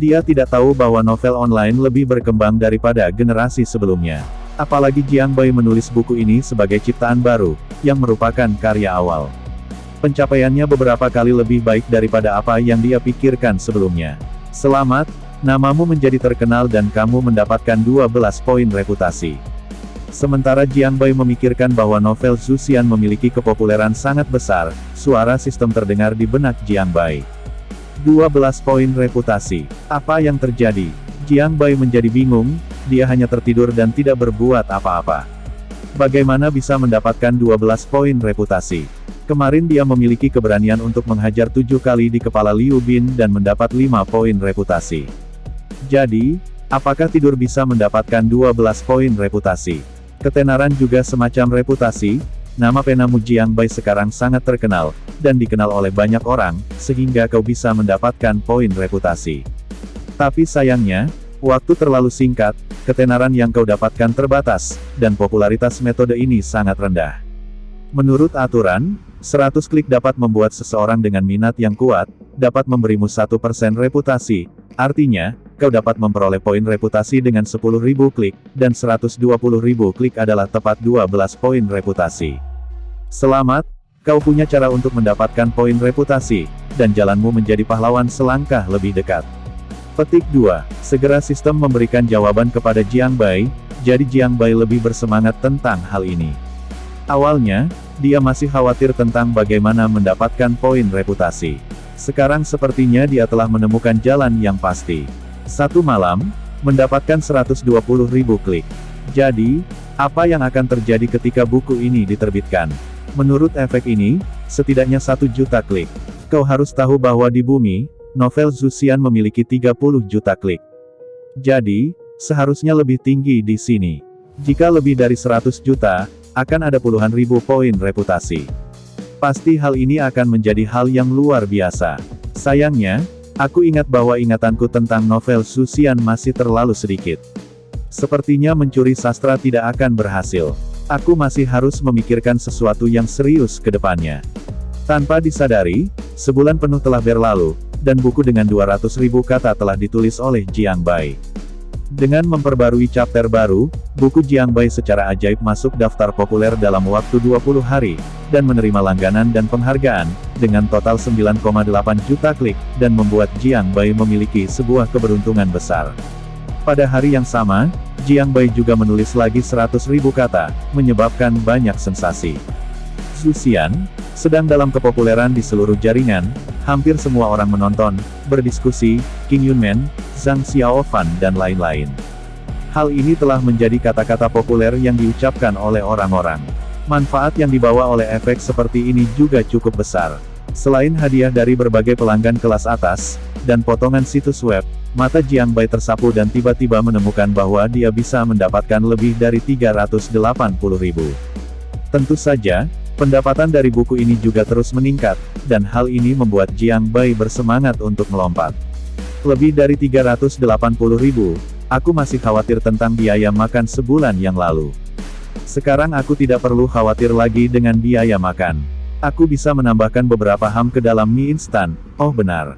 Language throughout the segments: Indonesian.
Dia tidak tahu bahwa novel online lebih berkembang daripada generasi sebelumnya. Apalagi Jiang Bai menulis buku ini sebagai ciptaan baru, yang merupakan karya awal. Pencapaiannya beberapa kali lebih baik daripada apa yang dia pikirkan sebelumnya. Selamat, namamu menjadi terkenal dan kamu mendapatkan 12 poin reputasi. Sementara Jiang Bai memikirkan bahwa novel Zhu Xian memiliki kepopuleran sangat besar, suara sistem terdengar di benak Jiang Bai. 12 poin reputasi. Apa yang terjadi? Jiang Bai menjadi bingung, dia hanya tertidur dan tidak berbuat apa-apa. Bagaimana bisa mendapatkan 12 poin reputasi? Kemarin dia memiliki keberanian untuk menghajar 7 kali di kepala Liu Bin dan mendapat 5 poin reputasi. Jadi, apakah tidur bisa mendapatkan 12 poin reputasi? Ketenaran juga semacam reputasi. Nama penamu Jiang Bai sekarang sangat terkenal, dan dikenal oleh banyak orang, sehingga kau bisa mendapatkan poin reputasi. Tapi sayangnya, waktu terlalu singkat, ketenaran yang kau dapatkan terbatas, dan popularitas metode ini sangat rendah. Menurut aturan, 100 klik dapat membuat seseorang dengan minat yang kuat, dapat memberimu 1% reputasi, artinya, kau dapat memperoleh poin reputasi dengan 10.000 klik, dan 120.000 klik adalah tepat 12 poin reputasi. Selamat, kau punya cara untuk mendapatkan poin reputasi, dan jalanmu menjadi pahlawan selangkah lebih dekat. Petik 2. Segera sistem memberikan jawaban kepada Jiang Bai, jadi Jiang Bai lebih bersemangat tentang hal ini. Awalnya, dia masih khawatir tentang bagaimana mendapatkan poin reputasi. Sekarang sepertinya dia telah menemukan jalan yang pasti. Satu malam, mendapatkan 120.000 klik. Jadi, apa yang akan terjadi ketika buku ini diterbitkan? Menurut efek ini, setidaknya 1 juta klik. Kau harus tahu bahwa di bumi, novel Zhu Xian memiliki 30 juta klik. Jadi, seharusnya lebih tinggi di sini. Jika lebih dari 100 juta, akan ada puluhan ribu poin reputasi. Pasti hal ini akan menjadi hal yang luar biasa. Sayangnya, aku ingat bahwa ingatanku tentang novel Zhu Xian masih terlalu sedikit. Sepertinya mencuri sastra tidak akan berhasil. Aku masih harus memikirkan sesuatu yang serius ke depannya. Tanpa disadari, sebulan penuh telah berlalu, dan buku dengan 200.000 kata telah ditulis oleh Jiang Bai. Dengan memperbarui chapter baru, buku Jiang Bai secara ajaib masuk daftar populer dalam waktu 20 hari, dan menerima langganan dan penghargaan, dengan total 9,8 juta klik, dan membuat Jiang Bai memiliki sebuah keberuntungan besar. Pada hari yang sama, Jiang Bai juga menulis lagi 100.000 kata, menyebabkan banyak sensasi. Zhu Xian sedang dalam kepopuleran di seluruh jaringan, hampir semua orang menonton, berdiskusi, King Yunmen, Zhang Xiaofan dan lain-lain. Hal ini telah menjadi kata-kata populer yang diucapkan oleh orang-orang. Manfaat yang dibawa oleh efek seperti ini juga cukup besar. Selain hadiah dari berbagai pelanggan kelas atas, dan potongan situs web, mata Jiang Bai tersapu dan tiba-tiba menemukan bahwa dia bisa mendapatkan lebih dari 380.000. Tentu saja, pendapatan dari buku ini juga terus meningkat, dan hal ini membuat Jiang Bai bersemangat untuk melompat. Lebih dari 380.000, aku masih khawatir tentang biaya makan sebulan yang lalu. Sekarang aku tidak perlu khawatir lagi dengan biaya makan. Aku bisa menambahkan beberapa ham ke dalam mie instan. Oh benar.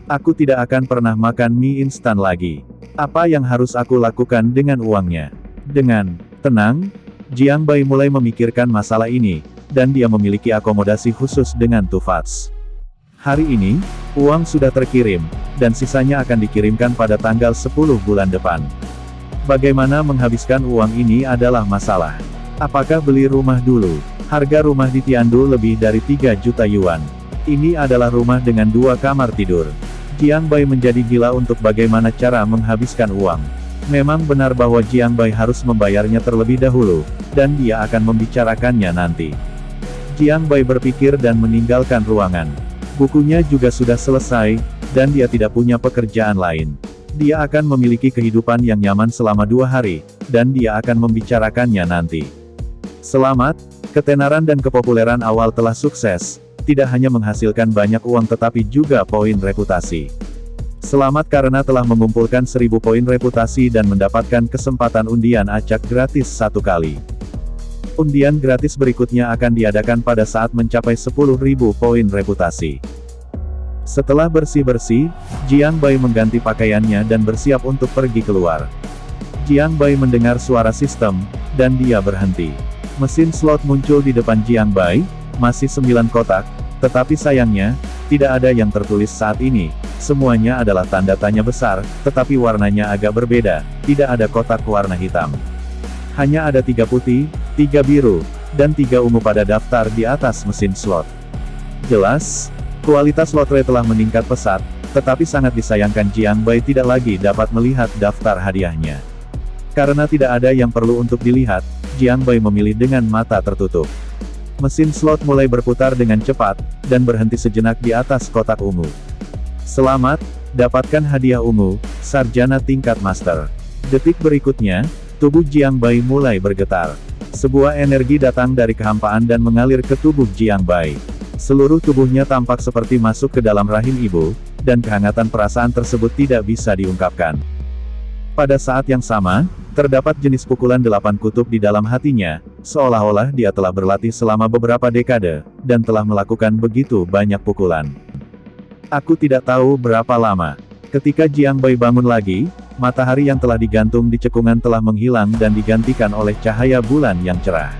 Aku tidak akan pernah makan mie instan lagi. Apa yang harus aku lakukan dengan uangnya? Dengan tenang, Jiang Bai mulai memikirkan masalah ini, dan dia memiliki akomodasi khusus dengan Tufats. Hari ini, uang sudah terkirim, dan sisanya akan dikirimkan pada tanggal 10 bulan depan. Bagaimana menghabiskan uang ini adalah masalah. Apakah beli rumah dulu? Harga rumah di Tiandu lebih dari 3 juta yuan. Ini adalah rumah dengan 2 kamar tidur. Jiang Bai menjadi gila untuk bagaimana cara menghabiskan uang. Memang benar bahwa Jiang Bai harus membayarnya terlebih dahulu, dan dia akan membicarakannya nanti. Jiang Bai berpikir dan meninggalkan ruangan. Bukunya juga sudah selesai, dan dia tidak punya pekerjaan lain. Dia akan memiliki kehidupan yang nyaman selama 2 hari, dan dia akan membicarakannya nanti. Selamat, ketenaran dan kepopuleran awal telah sukses, tidak hanya menghasilkan banyak uang tetapi juga poin reputasi. Selamat karena telah mengumpulkan 1000 poin reputasi dan mendapatkan kesempatan undian acak gratis 1 kali. Undian gratis berikutnya akan diadakan pada saat mencapai 10.000 poin reputasi. Setelah bersih-bersih, Jiang Bai mengganti pakaiannya dan bersiap untuk pergi keluar. Jiang Bai mendengar suara sistem, dan dia berhenti. Mesin slot muncul di depan Jiang Bai, masih 9 kotak, tetapi sayangnya, tidak ada yang tertulis saat ini. Semuanya adalah tanda tanya besar, tetapi warnanya agak berbeda, tidak ada kotak warna hitam. Hanya ada 3 putih, 3 biru, dan 3 ungu pada daftar di atas mesin slot. Jelas, kualitas lotre telah meningkat pesat, tetapi sangat disayangkan Jiang Bai tidak lagi dapat melihat daftar hadiahnya. Karena tidak ada yang perlu untuk dilihat, Jiang Bai memilih dengan mata tertutup. Mesin slot mulai berputar dengan cepat, dan berhenti sejenak di atas kotak ungu. Selamat, dapatkan hadiah ungu, sarjana tingkat master. Detik berikutnya, tubuh Jiang Bai mulai bergetar. Sebuah energi datang dari kehampaan dan mengalir ke tubuh Jiang Bai. Seluruh tubuhnya tampak seperti masuk ke dalam rahim ibu, dan kehangatan perasaan tersebut tidak bisa diungkapkan. Pada saat yang sama, terdapat jenis pukulan 8 kutub di dalam hatinya, seolah-olah dia telah berlatih selama beberapa dekade, dan telah melakukan begitu banyak pukulan. Aku tidak tahu berapa lama. Ketika Jiang Bai bangun lagi, matahari yang telah digantung di cekungan telah menghilang dan digantikan oleh cahaya bulan yang cerah.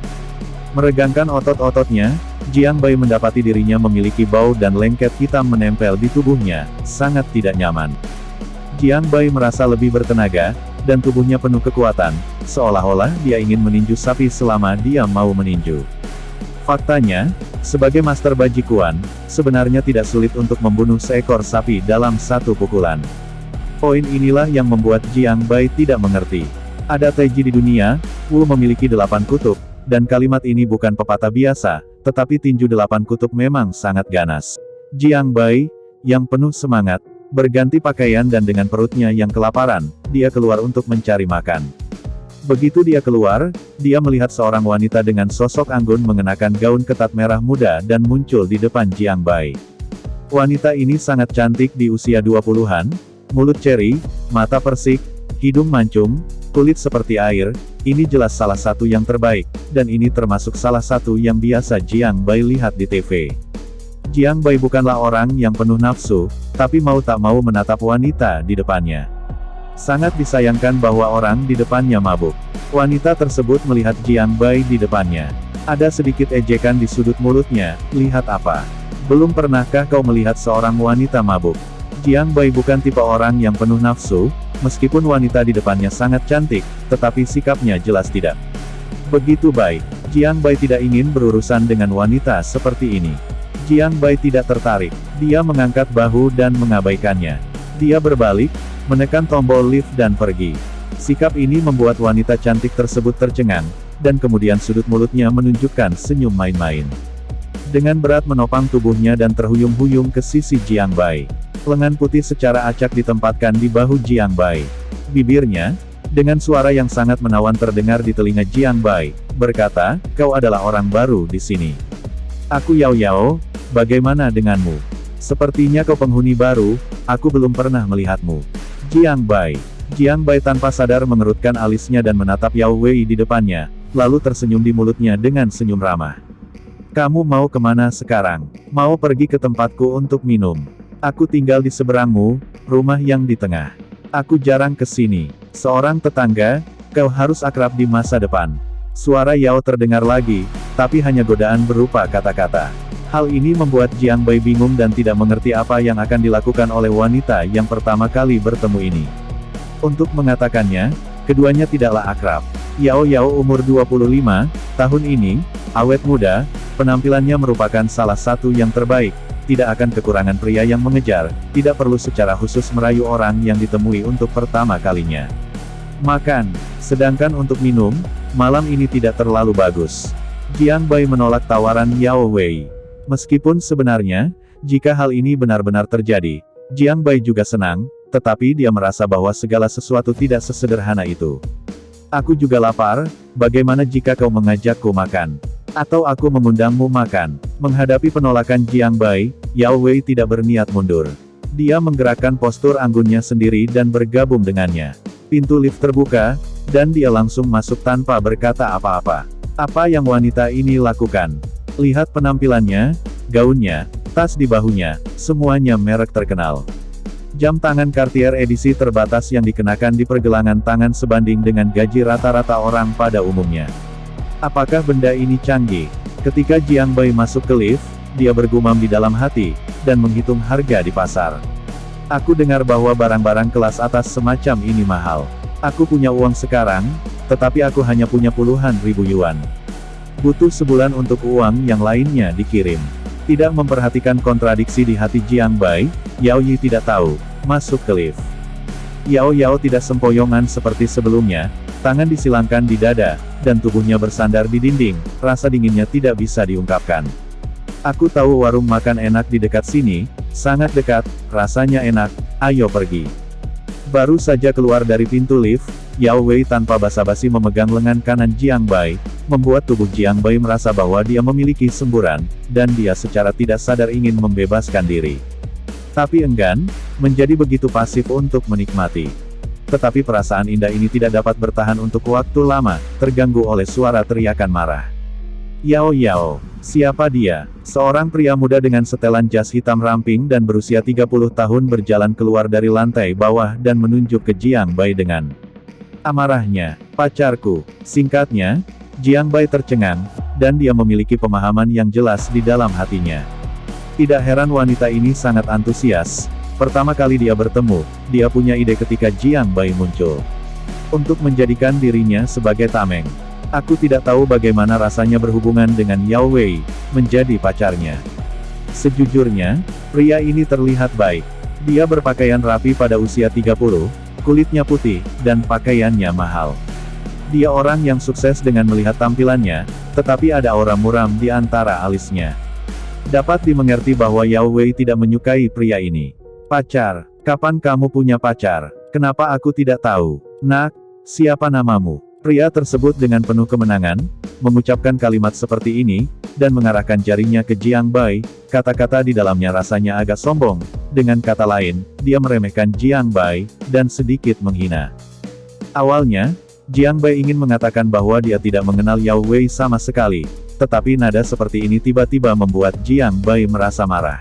Meregangkan otot-ototnya, Jiang Bai mendapati dirinya memiliki bau dan lengket hitam menempel di tubuhnya, sangat tidak nyaman. Jiang Bai merasa lebih bertenaga, dan tubuhnya penuh kekuatan, seolah-olah dia ingin meninju sapi selama dia mau meninju. Faktanya, sebagai master bajikuan, sebenarnya tidak sulit untuk membunuh seekor sapi dalam satu pukulan. Poin inilah yang membuat Jiang Bai tidak mengerti. Ada taiji di dunia, Wu memiliki 8 kutub, dan kalimat ini bukan pepatah biasa, tetapi tinju 8 kutub memang sangat ganas. Jiang Bai, yang penuh semangat, berganti pakaian dan dengan perutnya yang kelaparan, dia keluar untuk mencari makan. Begitu dia keluar, dia melihat seorang wanita dengan sosok anggun mengenakan gaun ketat merah muda dan muncul di depan Jiang Bai. Wanita ini sangat cantik di usia 20-an, mulut ceri, mata persik, hidung mancung, kulit seperti air, ini jelas salah satu yang terbaik, dan ini termasuk salah satu yang biasa Jiang Bai lihat di TV. Jiang Bai bukanlah orang yang penuh nafsu, tapi mau tak mau menatap wanita di depannya. Sangat disayangkan bahwa orang di depannya mabuk. Wanita tersebut melihat Jiang Bai di depannya. Ada sedikit ejekan di sudut mulutnya, lihat apa? Belum pernahkah kau melihat seorang wanita mabuk? Jiang Bai bukan tipe orang yang penuh nafsu, meskipun wanita di depannya sangat cantik, tetapi sikapnya jelas tidak begitu baik. Jiang Bai tidak ingin berurusan dengan wanita seperti ini. Jiang Bai tidak tertarik. Dia mengangkat bahu dan mengabaikannya. Dia berbalik, menekan tombol lift dan pergi. Sikap ini membuat wanita cantik tersebut tercengang, dan kemudian sudut mulutnya menunjukkan senyum main-main. Dengan berat menopang tubuhnya dan terhuyung-huyung ke sisi Jiang Bai. Lengan putih secara acak ditempatkan di bahu Jiang Bai. Bibirnya, dengan suara yang sangat menawan terdengar di telinga Jiang Bai, berkata, "Kau adalah orang baru di sini. Aku Yao Yao, bagaimana denganmu? Sepertinya kau penghuni baru, aku belum pernah melihatmu." Jiang Bai. Jiang Bai tanpa sadar mengerutkan alisnya dan menatap Yao Wei di depannya, lalu tersenyum di mulutnya dengan senyum ramah. "Kamu mau kemana sekarang? Mau pergi ke tempatku untuk minum? Aku tinggal di seberangmu, rumah yang di tengah. Aku jarang ke sini. Seorang tetangga, kau harus akrab di masa depan." Suara Yao terdengar lagi, tapi hanya godaan berupa kata-kata. Hal ini membuat Jiang Bai bingung dan tidak mengerti apa yang akan dilakukan oleh wanita yang pertama kali bertemu ini. Untuk mengatakannya, keduanya tidaklah akrab. Yao Yao umur 25 tahun ini, awet muda, penampilannya merupakan salah satu yang terbaik, tidak akan kekurangan pria yang mengejar, tidak perlu secara khusus merayu orang yang ditemui untuk pertama kalinya. Makan, sedangkan untuk minum, malam ini tidak terlalu bagus. Jiang Bai menolak tawaran Yao Wei. Meskipun sebenarnya, jika hal ini benar-benar terjadi, Jiang Bai juga senang, tetapi dia merasa bahwa segala sesuatu tidak sesederhana itu. "Aku juga lapar, bagaimana jika kau mengajakku makan? Atau aku mengundangmu makan?" Menghadapi penolakan Jiang Bai, Yao Wei tidak berniat mundur. Dia menggerakkan postur anggunnya sendiri dan bergabung dengannya. Pintu lift terbuka, dan dia langsung masuk tanpa berkata apa-apa. Apa yang wanita ini lakukan? Lihat penampilannya, gaunnya, Tas di bahunya, semuanya merek terkenal. Jam tangan Cartier edisi terbatas yang dikenakan di pergelangan tangan sebanding dengan gaji rata-rata orang pada umumnya. Apakah benda ini canggih? Ketika Jiang Bai masuk ke lift, dia bergumam di dalam hati, dan menghitung harga di pasar. Aku dengar bahwa barang-barang kelas atas semacam ini mahal. Aku punya uang sekarang, tetapi aku hanya punya puluhan ribu yuan. Butuh sebulan untuk uang yang lainnya dikirim. Tidak memperhatikan kontradiksi di hati Jiang Bai, Yao Yi tidak tahu, masuk ke lift. Yao tidak sempoyongan seperti sebelumnya, tangan disilangkan di dada, dan tubuhnya bersandar di dinding, rasa dinginnya tidak bisa diungkapkan. Aku tahu warung makan enak di dekat sini, sangat dekat, rasanya enak, ayo pergi. Baru saja keluar dari pintu lift, Yao Wei tanpa basa-basi memegang lengan kanan Jiang Bai, membuat tubuh Jiang Bai merasa bahwa dia memiliki semburan, dan dia secara tidak sadar ingin membebaskan diri. Tapi enggan, menjadi begitu pasif untuk menikmati. Tetapi perasaan indah ini tidak dapat bertahan untuk waktu lama, terganggu oleh suara teriakan marah. Yao, siapa dia? Seorang pria muda dengan setelan jas hitam ramping dan berusia 30 tahun berjalan keluar dari lantai bawah dan menunjuk ke Jiang Bai dengan amarahnya, pacarku. Singkatnya, Jiang Bai tercengang, dan dia memiliki pemahaman yang jelas di dalam hatinya. Tidak heran wanita ini sangat antusias. Pertama kali dia bertemu, dia punya ide ketika Jiang Bai muncul. Untuk menjadikan dirinya sebagai tameng. Aku tidak tahu bagaimana rasanya berhubungan dengan Yao Wei, menjadi pacarnya. Sejujurnya, pria ini terlihat baik. Dia berpakaian rapi pada usia 30, kulitnya putih, dan pakaiannya mahal. Dia orang yang sukses dengan melihat tampilannya, tetapi ada aura muram di antara alisnya. Dapat dimengerti bahwa Yao Wei tidak menyukai pria ini. Pacar, kapan kamu punya pacar? Kenapa aku tidak tahu? Nak, siapa namamu? Pria tersebut dengan penuh kemenangan, mengucapkan kalimat seperti ini, dan mengarahkan jarinya ke Jiang Bai, kata-kata di dalamnya rasanya agak sombong, dengan kata lain, dia meremehkan Jiang Bai, dan sedikit menghina. Awalnya, Jiang Bai ingin mengatakan bahwa dia tidak mengenal Yao Wei sama sekali, tetapi nada seperti ini tiba-tiba membuat Jiang Bai merasa marah.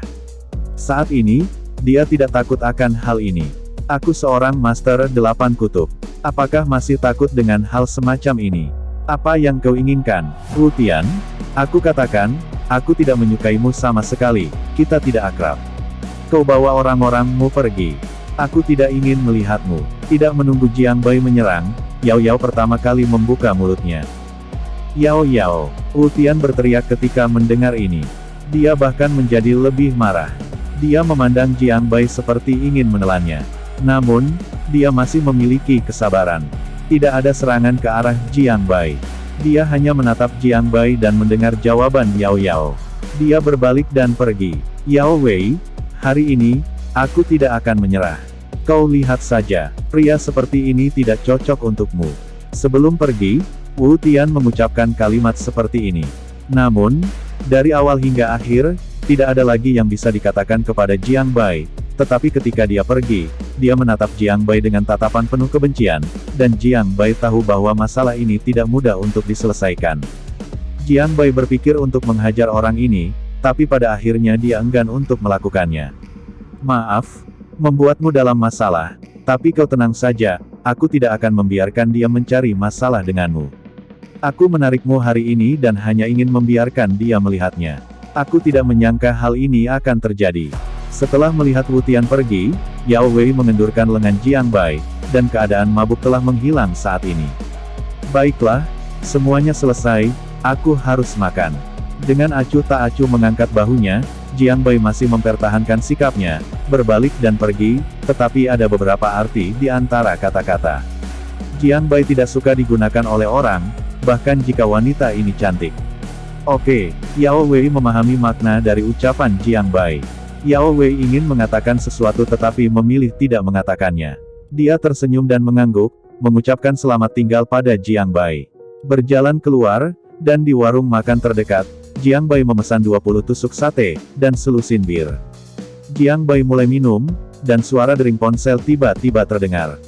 Saat ini, dia tidak takut akan hal ini. Aku seorang Master 8 Kutub. Apakah masih takut dengan hal semacam ini? Apa yang kau inginkan, Wu Tian? Aku katakan, aku tidak menyukaimu sama sekali, kita tidak akrab. Kau bawa orang-orangmu pergi. Aku tidak ingin melihatmu. Tidak menunggu Jiang Bai menyerang, Yao pertama kali membuka mulutnya. Yao, Wu Tian berteriak ketika mendengar ini. Dia bahkan menjadi lebih marah. Dia memandang Jiang Bai seperti ingin menelannya. Namun, dia masih memiliki kesabaran. Tidak ada serangan ke arah Jiang Bai. Dia hanya menatap Jiang Bai dan mendengar jawaban Yao. Dia berbalik dan pergi. Yao Wei, hari ini, aku tidak akan menyerah. Kau lihat saja, pria seperti ini tidak cocok untukmu. Sebelum pergi, Wu Tian mengucapkan kalimat seperti ini. Namun, dari awal hingga akhir, tidak ada lagi yang bisa dikatakan kepada Jiang Bai. Tetapi ketika dia pergi, dia menatap Jiang Bai dengan tatapan penuh kebencian, dan Jiang Bai tahu bahwa masalah ini tidak mudah untuk diselesaikan. Jiang Bai berpikir untuk menghajar orang ini, tapi pada akhirnya dia enggan untuk melakukannya. Maaf, membuatmu dalam masalah, tapi kau tenang saja, aku tidak akan membiarkan dia mencari masalah denganmu. Aku menarikmu hari ini dan hanya ingin membiarkan dia melihatnya. Aku tidak menyangka hal ini akan terjadi. Setelah melihat Wu Tian pergi, Yao Wei mengendurkan lengan Jiang Bai, dan keadaan mabuk telah menghilang saat ini. Baiklah, semuanya selesai, aku harus makan. Dengan acuh tak acuh mengangkat bahunya, Jiang Bai masih mempertahankan sikapnya, berbalik dan pergi, tetapi ada beberapa arti di antara kata-kata. Jiang Bai tidak suka digunakan oleh orang, bahkan jika wanita ini cantik. Oke, Yao Wei memahami makna dari ucapan Jiang Bai. Yao Wei ingin mengatakan sesuatu tetapi memilih tidak mengatakannya. Dia tersenyum dan mengangguk, mengucapkan selamat tinggal pada Jiang Bai. Berjalan keluar, dan di warung makan terdekat, Jiang Bai memesan 20 tusuk sate, dan selusin bir. Jiang Bai mulai minum, dan suara dering ponsel tiba-tiba terdengar.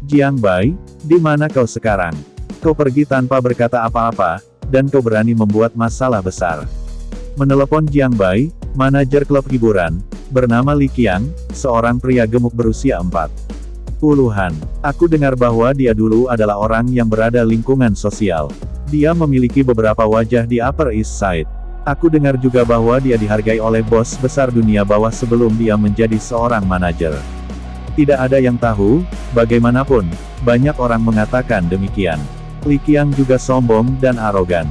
Jiang Bai, di mana kau sekarang? Kau pergi tanpa berkata apa-apa, dan kau berani membuat masalah besar. Menelepon Jiang Bai, manajer klub hiburan, bernama Li Qiang, seorang pria gemuk berusia 40-an. Aku dengar bahwa dia dulu adalah orang yang berada lingkungan sosial. Dia memiliki beberapa wajah di Upper East Side. Aku dengar juga bahwa dia dihargai oleh bos besar dunia bawah sebelum dia menjadi seorang manajer. Tidak ada yang tahu, bagaimanapun, banyak orang mengatakan demikian. Li Qiang juga sombong dan arogan.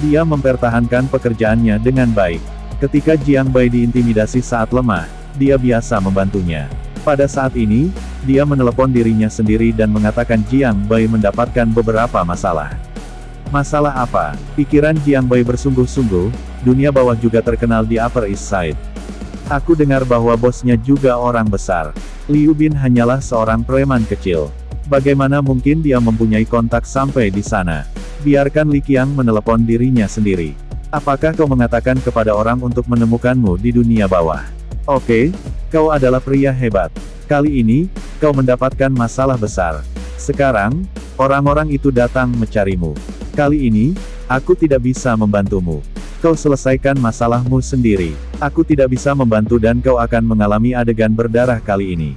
Dia mempertahankan pekerjaannya dengan baik. Ketika Jiang Bai diintimidasi saat lemah, dia biasa membantunya. Pada saat ini, dia menelepon dirinya sendiri dan mengatakan Jiang Bai mendapatkan beberapa masalah. Masalah apa? Pikiran Jiang Bai bersungguh-sungguh, dunia bawah juga terkenal di Upper East Side. Aku dengar bahwa bosnya juga orang besar. Liu Bin hanyalah seorang preman kecil. Bagaimana mungkin dia mempunyai kontak sampai di sana? Biarkan Li Qiang menelepon dirinya sendiri. Apakah kau mengatakan kepada orang untuk menemukanmu di dunia bawah? Oke, kau adalah pria hebat. Kali ini, kau mendapatkan masalah besar. Sekarang, orang-orang itu datang mencarimu. Kali ini, aku tidak bisa membantumu. Kau selesaikan masalahmu sendiri. Aku tidak bisa membantu dan kau akan mengalami adegan berdarah kali ini.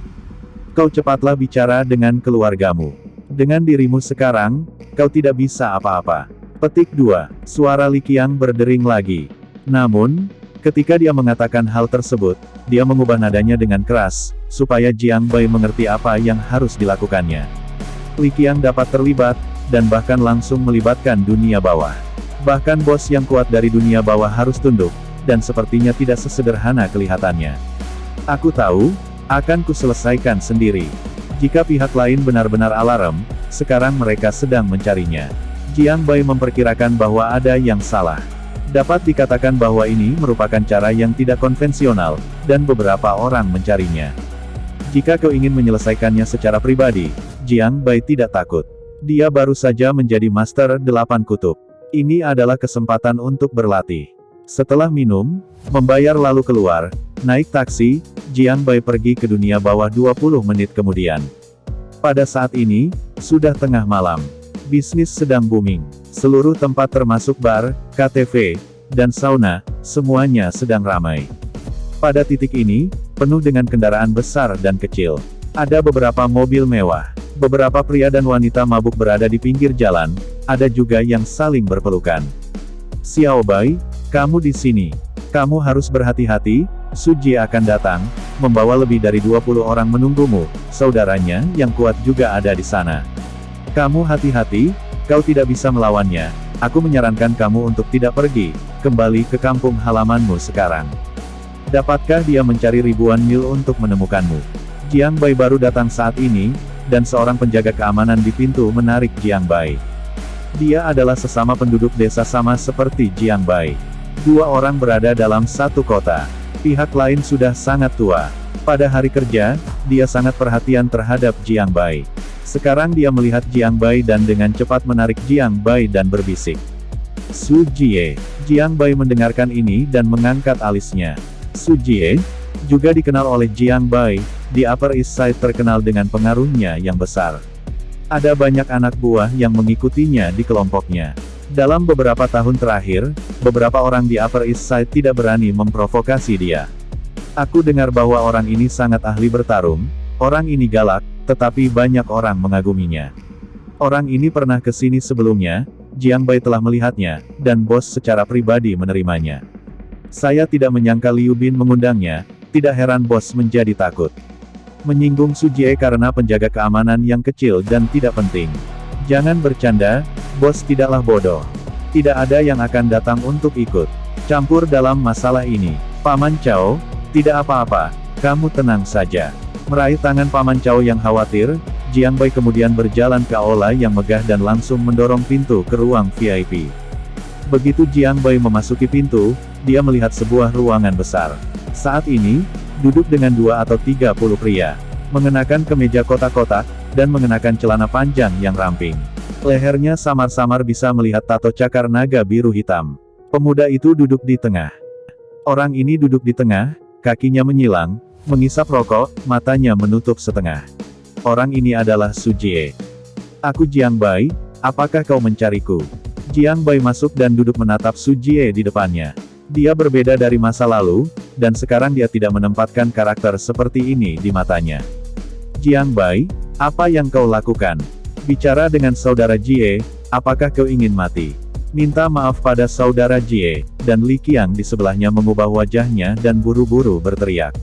Kau cepatlah bicara dengan keluargamu. Dengan dirimu sekarang, kau tidak bisa apa-apa. Petik 2. Suara Li Qiang berdering lagi. Namun, ketika dia mengatakan hal tersebut, dia mengubah nadanya dengan keras, supaya Jiang Bai mengerti apa yang harus dilakukannya. Li Qiang dapat terlibat, dan bahkan langsung melibatkan dunia bawah. Bahkan bos yang kuat dari dunia bawah harus tunduk, dan sepertinya tidak sesederhana kelihatannya. Aku tahu, akan kuselesaikan sendiri. Jika pihak lain benar-benar alarm, sekarang mereka sedang mencarinya. Jiang Bai memperkirakan bahwa ada yang salah. Dapat dikatakan bahwa ini merupakan cara yang tidak konvensional, dan beberapa orang mencarinya. Jika kau ingin menyelesaikannya secara pribadi, Jiang Bai tidak takut. Dia baru saja menjadi Master 8 Kutub. Ini adalah kesempatan untuk berlatih. Setelah minum, membayar lalu keluar, naik taksi, Jiang Bai pergi ke dunia bawah 20 menit kemudian. Pada saat ini, sudah tengah malam. Bisnis sedang booming. Seluruh tempat termasuk bar, KTV, dan sauna, semuanya sedang ramai. Pada titik ini, penuh dengan kendaraan besar dan kecil. Ada beberapa mobil mewah. Beberapa pria dan wanita mabuk berada di pinggir jalan, ada juga yang saling berpelukan. Xiao Bai, kamu di sini. Kamu harus berhati-hati, Su Jie akan datang, membawa lebih dari 20 orang menunggumu, saudaranya yang kuat juga ada di sana. Kamu hati-hati, kau tidak bisa melawannya. Aku menyarankan kamu untuk tidak pergi, kembali ke kampung halamanmu sekarang. Dapatkah dia mencari ribuan mil untuk menemukanmu? Jiang Bai baru datang saat ini, dan seorang penjaga keamanan di pintu menarik Jiang Bai. Dia adalah sesama penduduk desa sama seperti Jiang Bai. Dua orang berada dalam satu kota. Pihak lain sudah sangat tua. Pada hari kerja, dia sangat perhatian terhadap Jiang Bai. Sekarang dia melihat Jiang Bai dan dengan cepat menarik Jiang Bai dan berbisik. Su Jie. Jiang Bai mendengarkan ini dan mengangkat alisnya. Su Jie, juga dikenal oleh Jiang Bai, di Upper East Side terkenal dengan pengaruhnya yang besar. Ada banyak anak buah yang mengikutinya di kelompoknya. Dalam beberapa tahun terakhir, beberapa orang di Upper East Side tidak berani memprovokasi dia. Aku dengar bahwa orang ini sangat ahli bertarung, orang ini galak, tetapi banyak orang mengaguminya. Orang ini pernah ke sini sebelumnya, Jiang Bai telah melihatnya, dan bos secara pribadi menerimanya. Saya tidak menyangka Liu Bin mengundangnya, tidak heran bos menjadi takut. Menyinggung Su Jie karena penjaga keamanan yang kecil dan tidak penting. Jangan bercanda, bos tidaklah bodoh. Tidak ada yang akan datang untuk ikut campur dalam masalah ini. Paman Cao, tidak apa-apa, kamu tenang saja. Meraih tangan Paman Cao yang khawatir, Jiang Bai kemudian berjalan ke aula yang megah dan langsung mendorong pintu ke ruang VIP. Begitu Jiang Bai memasuki pintu, dia melihat sebuah ruangan besar. Saat ini, duduk dengan 2 atau 30 pria, mengenakan kemeja kotak-kotak, dan mengenakan celana panjang yang ramping. Lehernya samar-samar bisa melihat tato cakar naga biru hitam. Pemuda itu duduk di tengah. Orang ini duduk di tengah, kakinya menyilang, mengisap rokok, matanya menutup setengah. Orang ini adalah Su Jie. Aku Jiang Bai, apakah kau mencariku? Jiang Bai masuk dan duduk menatap Su Jie di depannya. Dia berbeda dari masa lalu, dan sekarang dia tidak menempatkan karakter seperti ini di matanya. Jiang Bai, apa yang kau lakukan? Bicara dengan saudara Jie, apakah kau ingin mati? Minta maaf pada saudara Jie, dan Li Qiang di sebelahnya mengubah wajahnya dan buru-buru berteriak.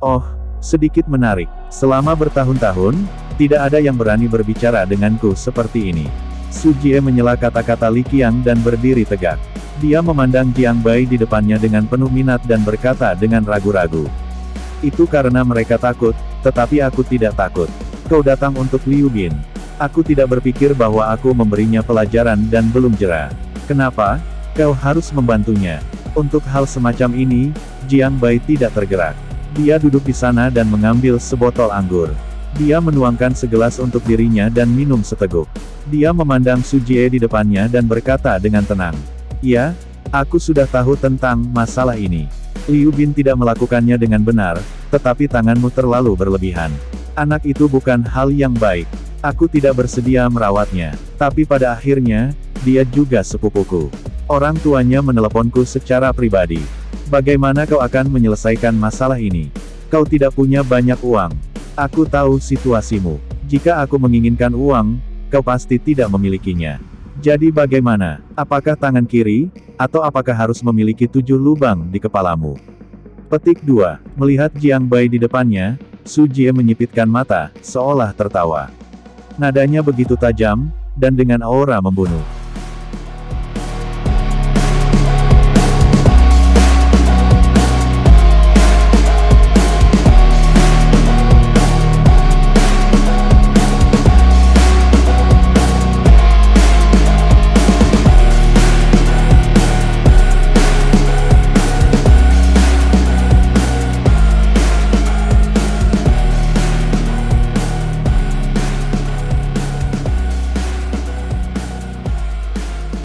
Oh, sedikit menarik. Selama bertahun-tahun, tidak ada yang berani berbicara denganku seperti ini. Su Jie menyela kata-kata Li Qiang dan berdiri tegak. Dia memandang Jiang Bai di depannya dengan penuh minat dan berkata dengan ragu-ragu. Itu karena mereka takut, tetapi aku tidak takut. Kau datang untuk Liu Bin. Aku tidak berpikir bahwa aku memberinya pelajaran dan belum jera. Kenapa? Kau harus membantunya. Untuk hal semacam ini, Jiang Bai tidak tergerak. Dia duduk di sana dan mengambil sebotol anggur. Dia menuangkan segelas untuk dirinya dan minum seteguk. Dia memandang Su Jie di depannya dan berkata dengan tenang. Ya, aku sudah tahu tentang masalah ini. Liu Bin tidak melakukannya dengan benar, tetapi tanganmu terlalu berlebihan. Anak itu bukan hal yang baik. Aku tidak bersedia merawatnya. Tapi pada akhirnya, dia juga sepupuku. Orang tuanya meneleponku secara pribadi. Bagaimana kau akan menyelesaikan masalah ini? Kau tidak punya banyak uang. Aku tahu situasimu. Jika aku menginginkan uang, kau pasti tidak memilikinya. Jadi bagaimana? Apakah tangan kiri, atau apakah harus memiliki 7 lubang di kepalamu? Petik 2. Melihat Jiang Bai di depannya, Su Jie menyipitkan mata, seolah tertawa. Nadanya begitu tajam, dan dengan aura membunuh.